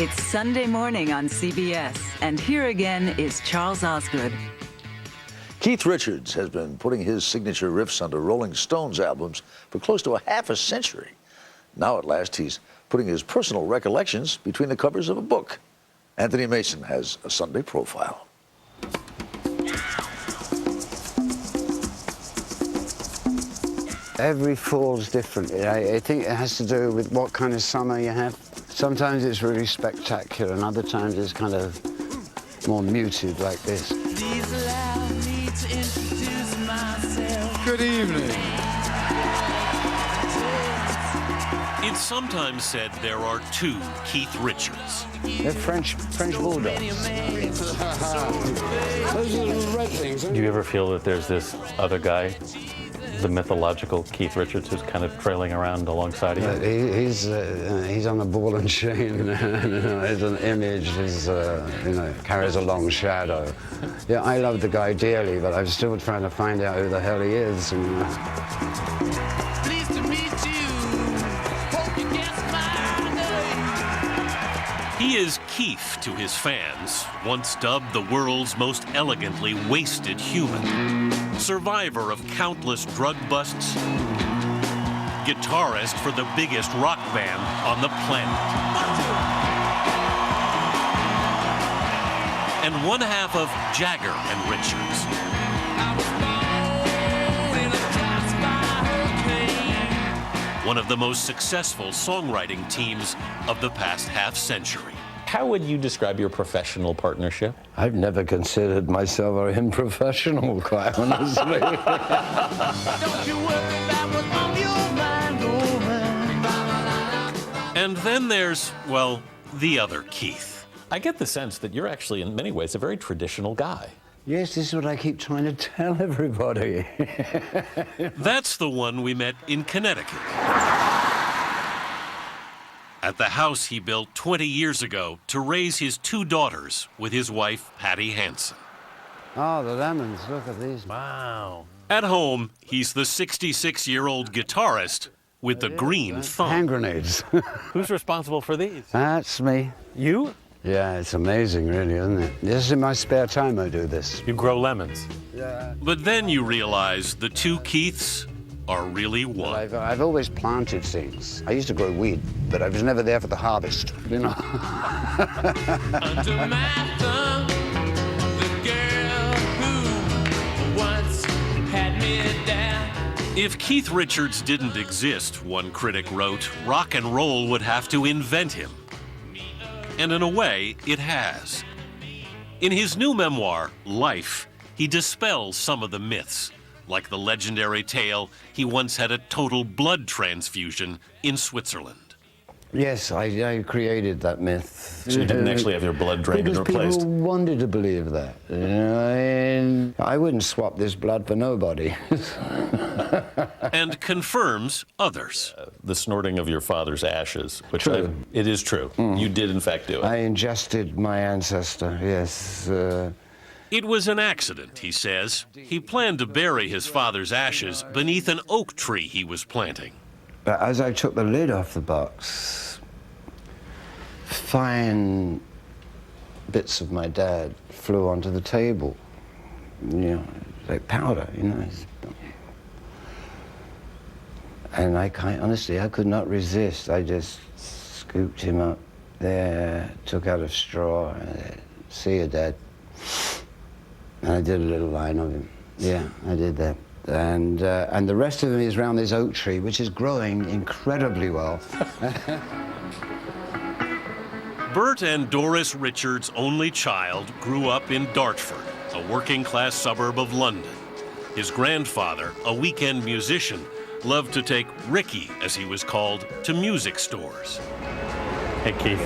It's Sunday morning on CBS, and here again is Charles Osgood. Keith Richards has been putting his signature riffs onto Rolling Stones albums for close to a half a century. Now at last he's putting his personal recollections between the covers of a book. Anthony Mason has a Sunday profile. Every fall's different. I think it has to do with what kind of summer you have. Sometimes it's really spectacular, and other times it's kind of more muted like this. Please allow me to introduce myself. Good evening. It's sometimes said there are two Keith Richards. They're French bulldogs. Those are little red things. Do you ever feel that there's this other guy, the mythological Keith Richards, who's kind of trailing around alongside of you? He's on a ball and chain. It's an image. He's carries a long shadow. Yeah, I love the guy dearly, but I'm still trying to find out who the hell he is. Pleased to meet you. Hope you guess my name. He is Keith to his fans, once dubbed the world's most elegantly wasted human. Survivor of countless drug busts, guitarist for the biggest rock band on the planet, and one half of Jagger and Richards. I was born in a drive-by hurricane. One of the most successful songwriting teams of the past half century. How would you describe your professional partnership? I've never considered myself very unprofessional, quite honestly. Don't you worry about what's on your mind, woman. And then there's, well, the other Keith. I get the sense that you're actually, in many ways, a very traditional guy. Yes, this is what I keep trying to tell everybody. That's the one we met in Connecticut. At the house he built 20 years ago to raise his two daughters with his wife, Patty Hansen. Oh, the lemons, look at these. Wow. At home, he's the 66-year-old guitarist with the green Hand thumb. grenades. Who's responsible for these? That's me. You? Yeah, it's amazing, really, isn't it? This is in my spare time I do this. You grow lemons. Yeah. But then you realize the two Keiths are really one. I've always planted things. I used to grow weed, but I was never there for the harvest, you know. Under my thumb, the girl who once had me down. If Keith Richards didn't exist, one critic wrote, rock and roll would have to invent him. And in a way, it has. In his new memoir, Life, he dispels some of the myths, like the legendary tale he once had a total blood transfusion in Switzerland. Yes, I created that myth. So you didn't actually have your blood drained and because replaced? People wanted to believe that. You know, and I wouldn't swap this blood for nobody. And confirms others. The snorting of your father's ashes, which True. it is true. You did, in fact, do it. I ingested my ancestor, yes. It was an accident, he says. He planned to bury his father's ashes beneath an oak tree he was planting. But as I took the lid off the box, fine bits of my dad flew onto the table. You know, like powder, you know. And honestly, I could not resist. I just scooped him up there, took out a straw, see you, Dad. And I did a little line of him. Yeah, I did that. And the rest of him is around this oak tree, which is growing incredibly well. Bert and Doris Richards' only child grew up in Dartford, a working-class suburb of London. His grandfather, a weekend musician, loved to take Ricky, as he was called, to music stores. Hey, Keith.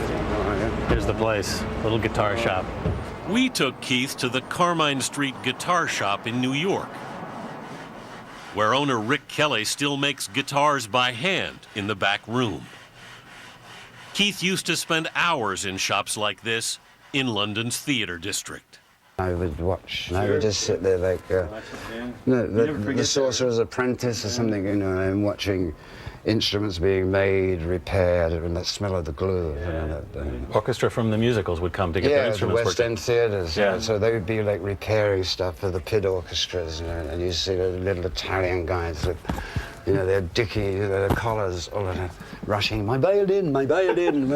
Here's the place. Little guitar shop. We took Keith to the Carmine Street Guitar Shop in New York, where owner Rick Kelly still makes guitars by hand in the back room. Keith used to spend hours in shops like this in London's theater district. I would watch, and I would just sit there like, the Sorcerer's Apprentice or something, you know, and watching instruments being made, repaired, and that smell of the glue. You know, Orchestra from the musicals would come to get their the instruments West End theatres. Yeah. So they would be like repairing stuff for the pit orchestras, you know, and you see the little Italian guys with, you know, their dicky, their collars, all of that, rushing, my violin, my violin.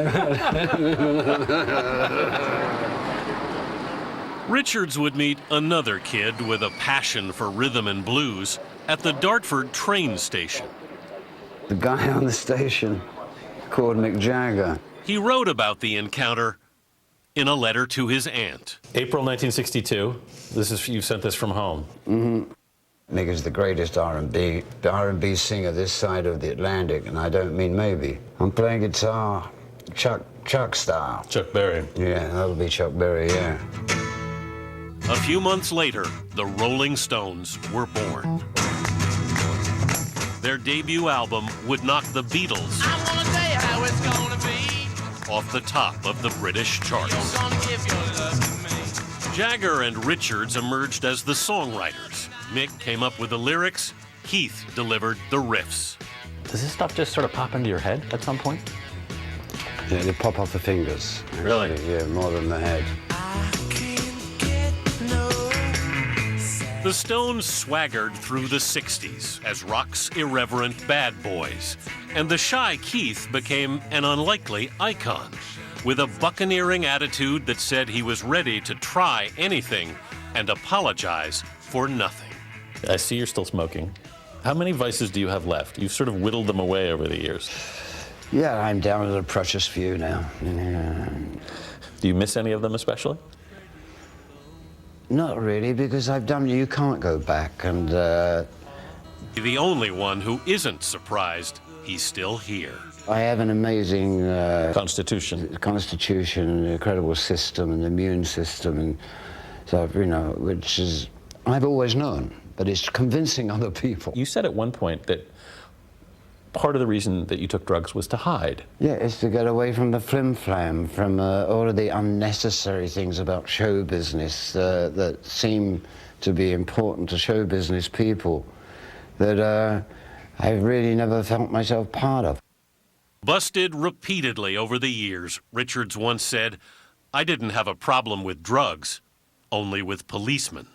Richards would meet another kid with a passion for rhythm and blues at the Dartford train station. The guy on the station called Mick Jagger. He wrote about the encounter in a letter to his aunt. April 1962. You sent this from home. Mick is the greatest R&B singer this side of the Atlantic, and I don't mean maybe. I'm playing guitar, Chuck style. Chuck Berry. Yeah, that'll be Chuck Berry, yeah. A few months later, the Rolling Stones were born. Their debut album would knock the Beatles I wanna tell you how it's gonna be. off the top of the British charts. You're gonna give your love to me. Jagger and Richards emerged as the songwriters. Mick came up with the lyrics, Keith delivered the riffs. Does this stuff just sort of pop into your head at some point? Yeah, they pop off the fingers. Really? Yeah, more than the head. The Stones swaggered through the 60s as rock's irreverent bad boys, and the shy Keith became an unlikely icon, with a buccaneering attitude that said he was ready to try anything and apologize for nothing. I see you're still smoking. How many vices do you have left? You've sort of whittled them away over the years. Yeah, I'm down to the precious few now. Yeah. Do you miss any of them especially? Not really, because you can't go back, and The only one who isn't surprised he's still here. I have an amazing Constitution. constitution, an incredible system, an immune system, and so, you know, which is, I've always known, but it's convincing other people. You said at one point that part of the reason that you took drugs was to hide. Yeah, it's to get away from the flim-flam, from all of the unnecessary things about show business that seem to be important to show business people that I've really never felt myself part of. Busted repeatedly over the years, Richards once said, "I didn't have a problem with drugs, only with policemen."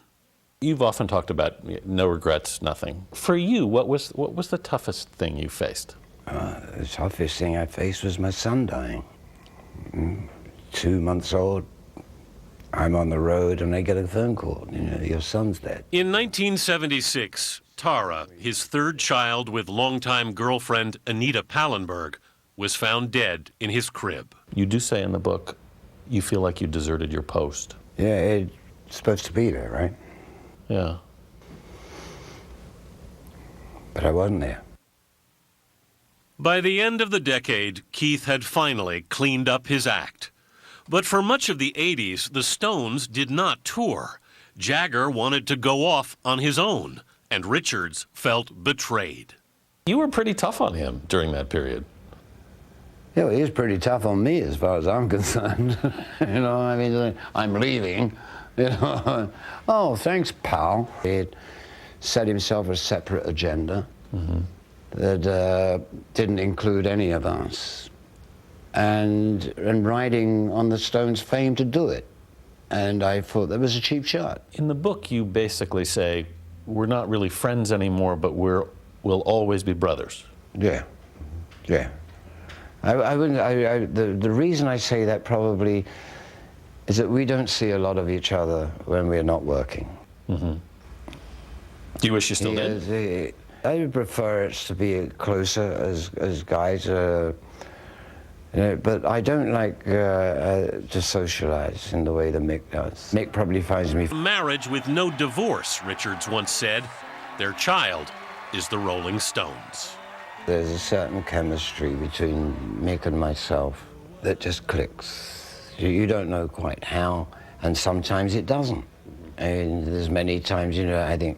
You've often talked about no regrets, nothing. For you, what was the toughest thing you faced? The toughest thing I faced was my son dying. 2 months old, I'm on the road and I get a phone call, you know, your son's dead. In 1976, Tara, his third child with longtime girlfriend Anita Pallenberg, was found dead in his crib. You do say in the book, you feel like you deserted your post. Yeah, it's supposed to be there, right? Yeah. But I wasn't there. By the end of the decade, Keith had finally cleaned up his act. But for much of the 80s, the Stones did not tour. Jagger wanted to go off on his own, and Richards felt betrayed. You were pretty tough on him during that period. Yeah, well, he was pretty tough on me as far as I'm concerned. You know, I mean, I'm leaving. You know, oh, thanks, pal. He'd set himself a separate agenda that didn't include any of us, and riding on the Stones' fame to do it. And I thought that was a cheap shot. In the book, you basically say, we're not really friends anymore, but we'll always be brothers. Yeah, yeah. I wouldn't. The reason I say that probably is that we don't see a lot of each other when we're not working. Do you wish you still did? I would prefer it to be closer as guys, you know, but I don't like to socialize in the way that Mick does. Mick probably finds me. Marriage with no divorce, Richards once said. Their child is the Rolling Stones. There's a certain chemistry between Mick and myself that just clicks. You don't know quite how, and sometimes it doesn't. And there's many times, you know, I think,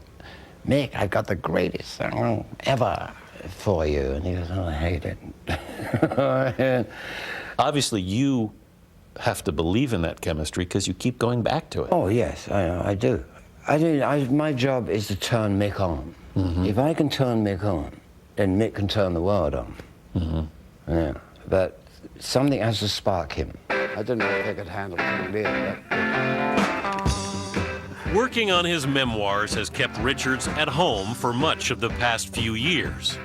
Mick, I've got the greatest song ever for you. And he goes, oh, I hate it. Obviously, you have to believe in that chemistry because you keep going back to it. Oh, yes, I do. My job is to turn Mick on. If I can turn Mick on, then Mick can turn the world on. Yeah, but something has to spark him. I don't know if I could handle King Lear. Working on his memoirs has kept Richards at home for much of the past few years.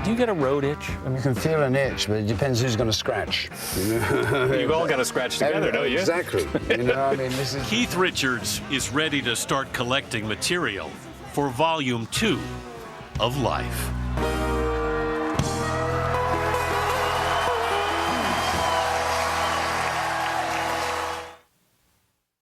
Do you get a road itch? You can feel an itch, but it depends who's going to scratch. You've all got to scratch together, don't you? Exactly. You know, I mean, this is... Keith Richards is ready to start collecting material for Volume 2 of Life.